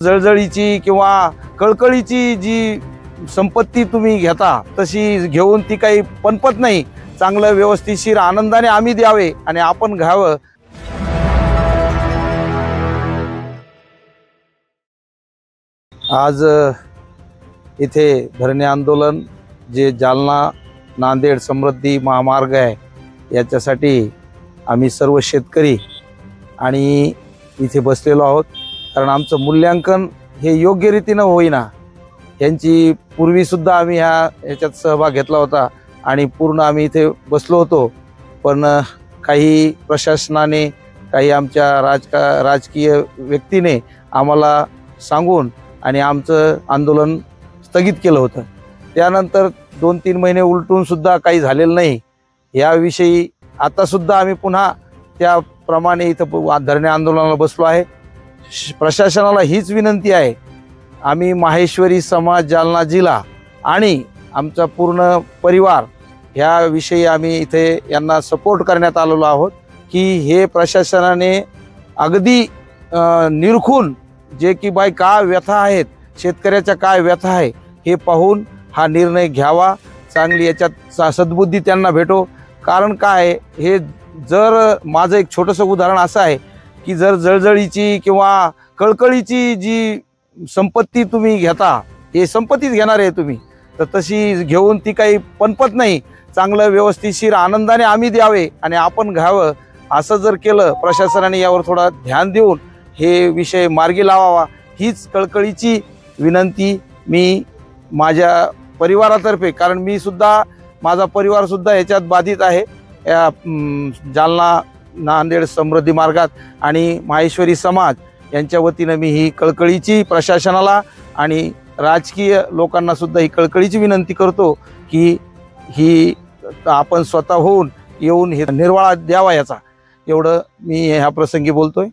जळजळीची किंवा कळकळीची जी संपत्ती तुम्ही घेता तशी घेऊन ती काही पणपत नाही। चांगलं व्यवस्थितशीर आनंदाने आम्ही द्यावे आणि आपण घ्यावं। आज इथे धरणे आंदोलन जे जालना नांदेड समृद्धी महामार्ग आहे याच्यासाठी आम्ही सर्व शेतकरी आणि इथे बसलेलो आहोत। कारण आमचं मूल्यांकन हे योग्य रीतीने होईना। यांची पूर्वी सुद्धा आम्ही याच्यात सहभाग घेतला होता आणि पूर्ण आम्ही इथे बसलो होतो, पण काही प्रशासनाने काही आमच्या राजकीय व्यक्तीने आम्हाला सांगून आणि आमचं आंदोलन स्थगित केलं होतं। त्यानंतर 2-3 महिने उलटून सुद्धा काही झालेलं नाही। याविषयी आता सुद्धा आम्ही पुन्हा त्याप्रमाणे इथं धरणे आंदोलनाला बसलो आहे। प्रशासनाला हीच विनंती आहे, आम्ही माहेश्वरी समाज जालना जिल्हा आणि आमचा पूर्ण परिवार ह्याविषयी आम्ही इथे यांना सपोर्ट करण्यात आलेलो आहोत की हे प्रशासनाने अगदी निरखून जे की बाय काय व्यथा आहेत, शेतकऱ्याच्या काय व्यथा आहे हे पाहून हा निर्णय घ्यावा। चांगली याच्यात सद्बुद्धी त्यांना भेटो। कारण काय हे जर माझं एक छोटंसं उदाहरण असं आहे की जर जळजळीची किंवा कळकळीची जी संपत्ती तुम्ही घेता, हे संपत्तीच घेणार आहे तुम्ही, तर तशी घेऊन ती काही पणपत नाही। चांगलं व्यवस्थितशीर आनंदाने आम्ही द्यावे आणि आपण घ्यावं। असं जर केलं प्रशासनाने यावर थोडा ध्यान देऊन हे विषय मार्गी लावावा, हीच कळकळीची विनंती मी माझ्या परिवारातर्फे, कारण मी सुद्धा माझा परिवार सुद्धा याच्यात बाधित आहे। या जालना नांदेड समृद्धी मार्गात आणि माहेश्वरी समाज यांच्या वतीनं मी ही कळकळीची प्रशासनाला आणि राजकीय लोकांना सुद्धा ही कळकळीची विनंती करतो की ही आपण स्वतःहून येऊन हे निर्वाळा द्यावा याचा, एवढं मी ह्या प्रसंगी बोलतोय।